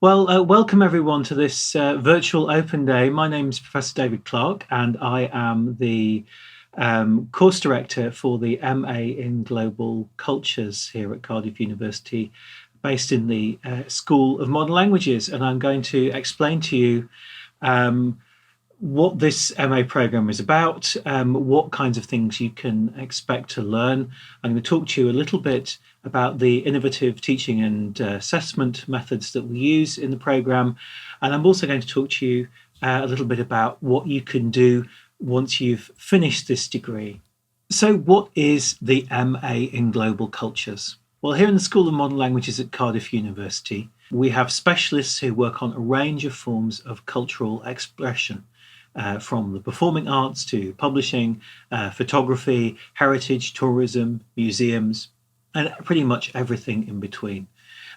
Welcome everyone to this virtual open day. My name is Professor David Clarke, and I am the course director for the MA in Global Cultures here at Cardiff University, based in the School of Modern Languages. And I'm going to explain to you what this MA program is about, what kinds of things you can expect to learn. I'm going to talk to you a little bit about the innovative teaching and assessment methods that we use in the program. And I'm also going to talk to you a little bit about what you can do once you've finished this degree. So what is the MA in Global Cultures? Well, here in the School of Modern Languages at Cardiff University, we have specialists who work on a range of forms of cultural expression. From the performing arts to publishing, photography, heritage, tourism, museums, and pretty much everything in between.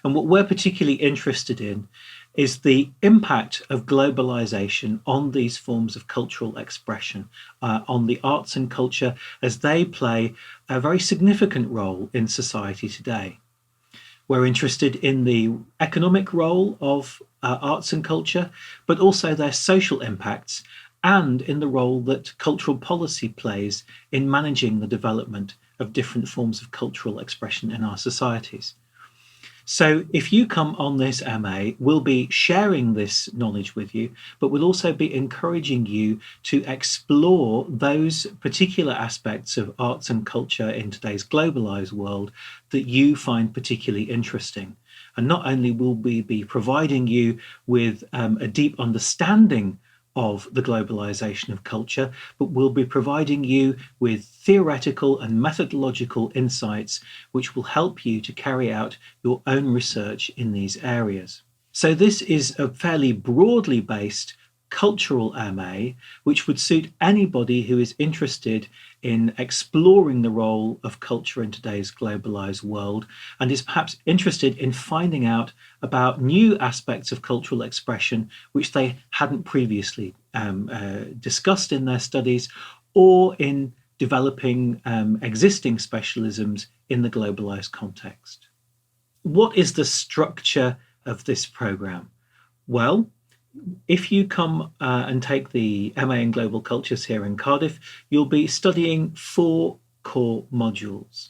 And what we're particularly interested in is the impact of globalization on these forms of cultural expression, on the arts and culture, as they play a very significant role in society today. We're interested in the economic role of arts and culture, but also their social impacts and in the role that cultural policy plays in managing the development of different forms of cultural expression in our societies. So if you come on this MA, we'll be sharing this knowledge with you, but we'll also be encouraging you to explore those particular aspects of arts and culture in today's globalized world that you find particularly interesting. And not only will we be providing you with a deep understanding of the globalization of culture, but we'll be providing you with theoretical and methodological insights which will help you to carry out your own research in these areas. So this is a fairly broadly based cultural MA, which would suit anybody who is interested in exploring the role of culture in today's globalized world and is perhaps interested in finding out about new aspects of cultural expression which they hadn't previously discussed in their studies, or in developing existing specialisms in the globalized context. What is the structure of this program? Well, if you come and take the MA in Global Cultures here in Cardiff, you'll be studying 4 core modules.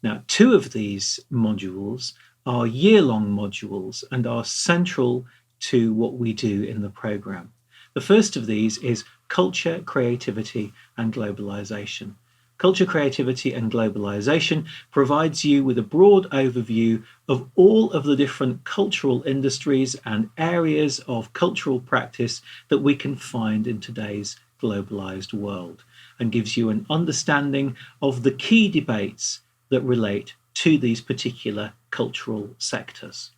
Now, 2 of these modules are year-long modules and are central to what we do in the program. The first of these is Culture, Creativity and Globalization. Culture, Creativity and Globalization provides you with a broad overview of all of the different cultural industries and areas of cultural practice that we can find in today's globalized world, and gives you an understanding of the key debates that relate to these particular cultural sectors.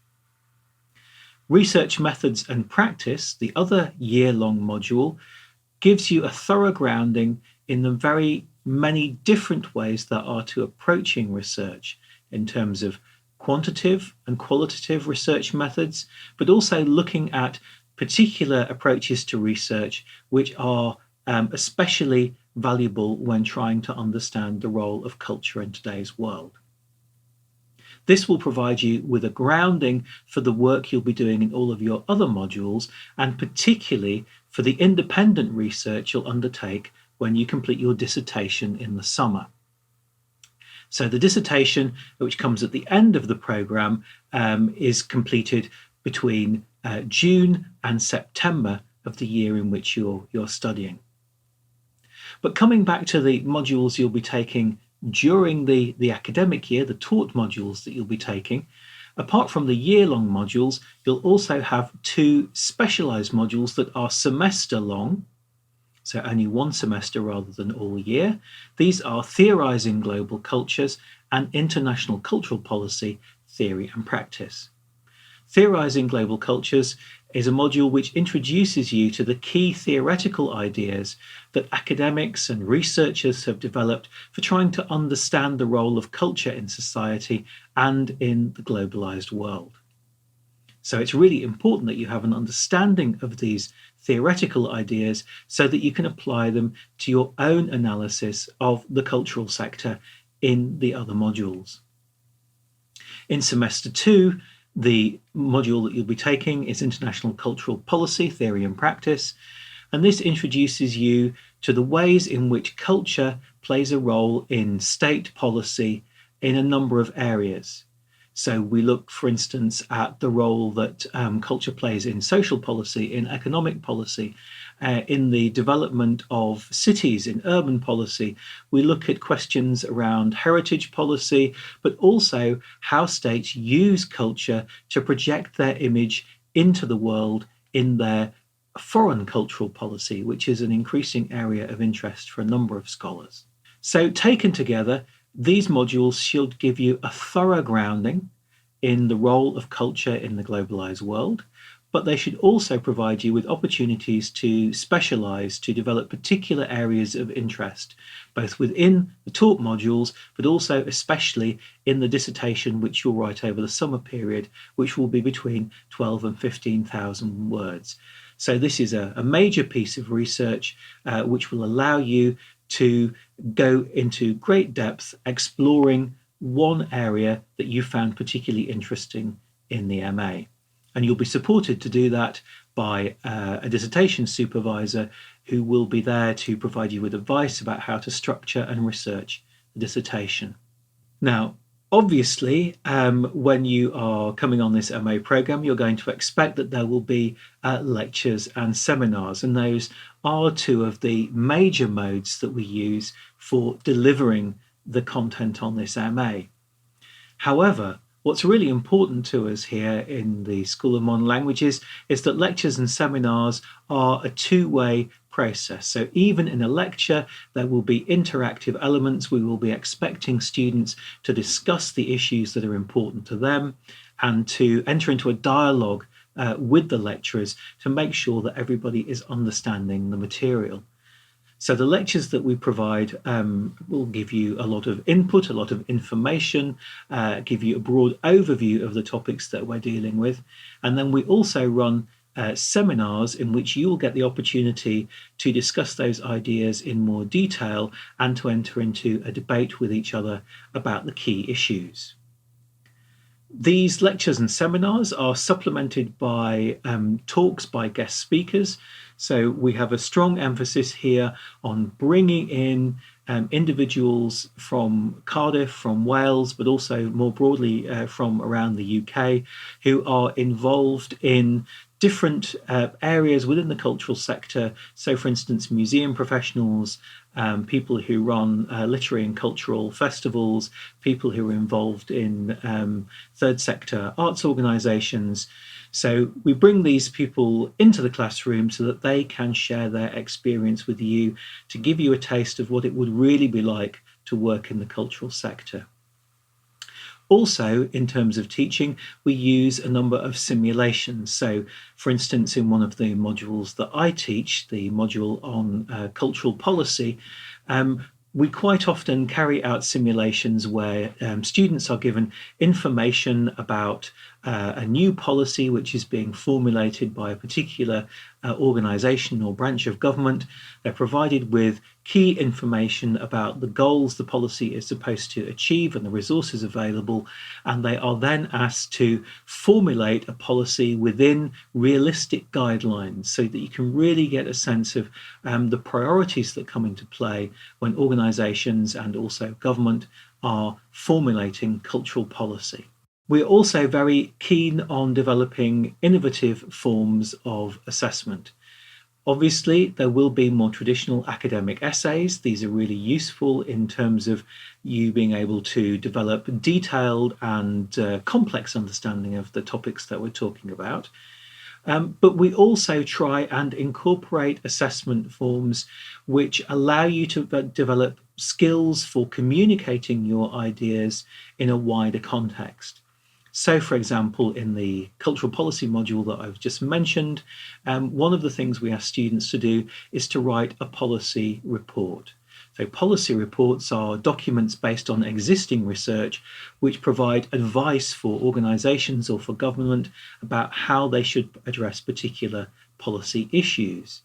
Research Methods and Practice, the other year-long module, gives you a thorough grounding in the very many different ways that are to approaching research in terms of quantitative and qualitative research methods, but also looking at particular approaches to research which are especially valuable when trying to understand the role of culture in today's world. This will provide you with a grounding for the work you'll be doing in all of your other modules, and particularly for the independent research you'll undertake when you complete your dissertation in the summer. So the dissertation, which comes at the end of the program, is completed between June and September of the year in which you're studying. But coming back to the modules you'll be taking during the academic year, the taught modules that you'll be taking, apart from the year-long modules, you'll also have 2 specialized modules that are semester long, so only 1 semester rather than all year. These are Theorizing Global Cultures and International Cultural Policy, Theory and Practice. Theorizing Global Cultures is a module which introduces you to the key theoretical ideas that academics and researchers have developed for trying to understand the role of culture in society and in the globalized world. So it's really important that you have an understanding of these theoretical ideas so that you can apply them to your own analysis of the cultural sector in the other modules. In semester 2, The module that you'll be taking is International Cultural Policy, Theory and Practice, and this introduces you to the ways in which culture plays a role in state policy in a number of areas. So we look, for instance, at the role that culture plays in social policy, in economic policy, in the development of cities, in urban policy. We look at questions around heritage policy, but also how states use culture to project their image into the world in their foreign cultural policy, which is an increasing area of interest for a number of scholars. So taken together, these modules should give you a thorough grounding in the role of culture in the globalized world, but they should also provide you with opportunities to specialize, to develop particular areas of interest, both within the taught modules, but also especially in the dissertation which you'll write over the summer period, which will be between 12 and 15,000 words. So this is a major piece of research which will allow you to go into great depth exploring one area that you found particularly interesting in the MA. And you'll be supported to do that by a dissertation supervisor who will be there to provide you with advice about how to structure and research the dissertation. Now, obviously, when you are coming on this MA program, you're going to expect that there will be lectures and seminars, and those are two of the major modes that we use for delivering the content on this MA. However, what's really important to us here in the School of Modern Languages is that lectures and seminars are a two-way process. So even in a lecture, there will be interactive elements. We will be expecting students to discuss the issues that are important to them and to enter into a dialogue with the lecturers to make sure that everybody is understanding the material. So the lectures that we provide will give you a lot of input, a lot of information, give you a broad overview of the topics that we're dealing with. And then we also run seminars in which you'll get the opportunity to discuss those ideas in more detail and to enter into a debate with each other about the key issues. These lectures and seminars are supplemented by talks by guest speakers. So we have a strong emphasis here on bringing in individuals from Cardiff, from Wales, but also more broadly from around the UK, who are involved in different areas within the cultural sector. So, for instance, museum professionals, people who run literary and cultural festivals, people who are involved in third sector arts organisations. So we bring these people into the classroom so that they can share their experience with you to give you a taste of what it would really be like to work in the cultural sector. Also, in terms of teaching, we use a number of simulations. So, for instance, in one of the modules that I teach, the module on cultural policy, we quite often carry out simulations where students are given information about a new policy which is being formulated by a particular organisation or branch of government. They're provided with key information about the goals the policy is supposed to achieve and the resources available, and they are then asked to formulate a policy within realistic guidelines so that you can really get a sense of the priorities that come into play when organisations and also government are formulating cultural policy. We're also very keen on developing innovative forms of assessment. Obviously, there will be more traditional academic essays. These are really useful in terms of you being able to develop detailed and complex understanding of the topics that we're talking about. But we also try and incorporate assessment forms which allow you to develop skills for communicating your ideas in a wider context. So, for example, in the cultural policy module that I've just mentioned, one of the things we ask students to do is to write a policy report. So policy reports are documents based on existing research which provide advice for organisations or for government about how they should address particular policy issues.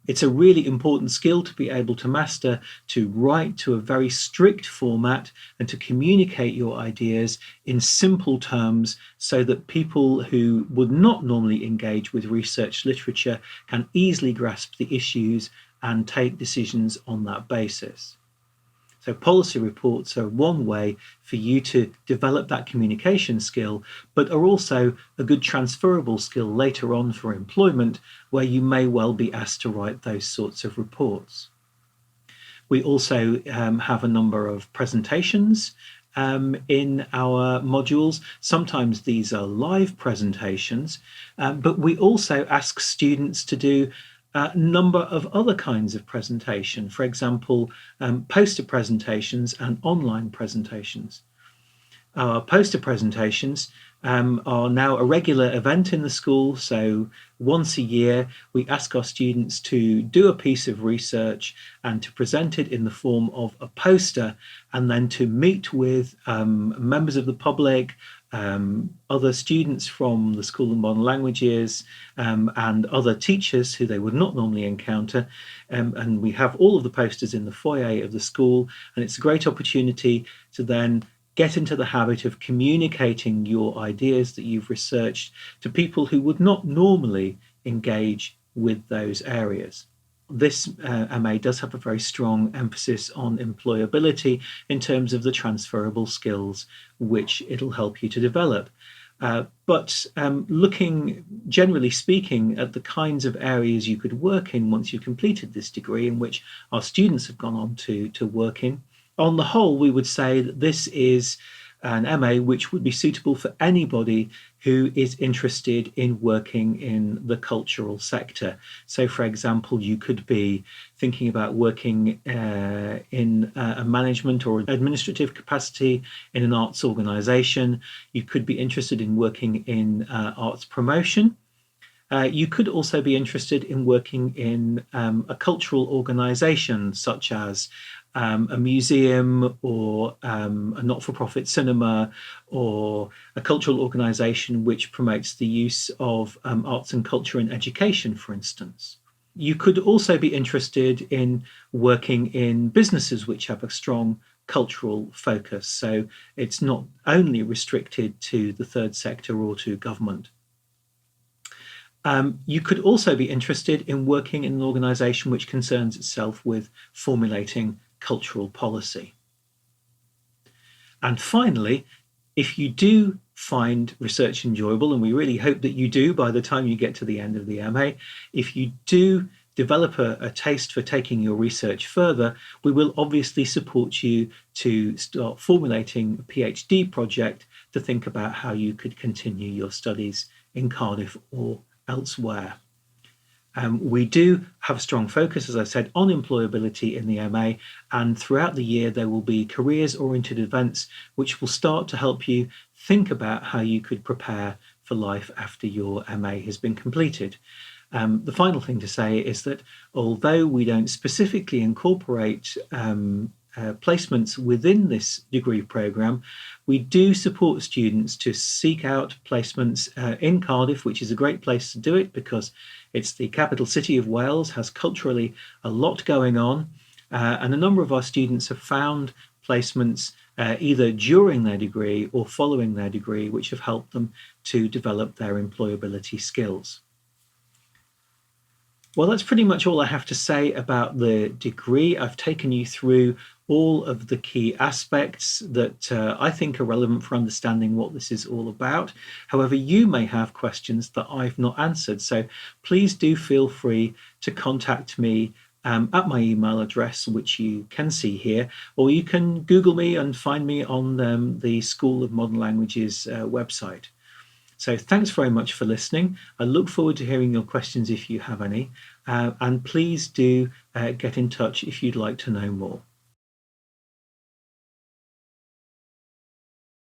It's a really important skill to be able to master, to write to a very strict format and to communicate your ideas in simple terms so that people who would not normally engage with research literature can easily grasp the issues and take decisions on that basis. So policy reports are one way for you to develop that communication skill, but are also a good transferable skill later on for employment, where you may well be asked to write those sorts of reports. We also have a number of presentations in our modules. Sometimes these are live presentations, but we also ask students to do a number of other kinds of presentation, for example, poster presentations and online presentations. Our poster presentations are now a regular event in the school. So once a year, we ask our students to do a piece of research and to present it in the form of a poster, and then to meet with members of the public, other students from the School of Modern Languages, and other teachers who they would not normally encounter. And we have all of the posters in the foyer of the school, and it's a great opportunity to then get into the habit of communicating your ideas that you've researched to people who would not normally engage with those areas. This MA does have a very strong emphasis on employability in terms of the transferable skills which it'll help you to develop. But looking, generally speaking, at the kinds of areas you could work in once you've completed this degree, in which our students have gone on to work in, on the whole, we would say that this is an MA which would be suitable for anybody who is interested in working in the cultural sector. So, for example, you could be thinking about working in a management or administrative capacity in an arts organisation. You could be interested in working in arts promotion. You could also be interested in working in a cultural organisation, such as a museum or a not-for-profit cinema, or a cultural organisation which promotes the use of arts and culture in education, for instance. You could also be interested in working in businesses which have a strong cultural focus. So it's not only restricted to the third sector or to government. You could also be interested in working in an organisation which concerns itself with formulating cultural policy. And finally, if you do find research enjoyable, and we really hope that you do by the time you get to the end of the MA, if you do develop a taste for taking your research further, we will obviously support you to start formulating a PhD project to think about how you could continue your studies in Cardiff or elsewhere. We do have a strong focus, as I said, on employability in the MA, and throughout the year there will be careers-oriented events which will start to help you think about how you could prepare for life after your MA has been completed. The final thing to say is that although we don't specifically incorporate placements within this degree programme, we do support students to seek out placements in Cardiff, which is a great place to do it because it's the capital city of Wales, has culturally a lot going on, and a number of our students have found placements either during their degree or following their degree, which have helped them to develop their employability skills. Well, that's pretty much all I have to say about the degree. I've taken you through all of the key aspects that I think are relevant for understanding what this is all about. However, you may have questions that I've not answered, so please do feel free to contact me at my email address, which you can see here, or you can Google me and find me on the School of Modern Languages website. So thanks very much for listening. I look forward to hearing your questions if you have any, and please do get in touch if you'd like to know more.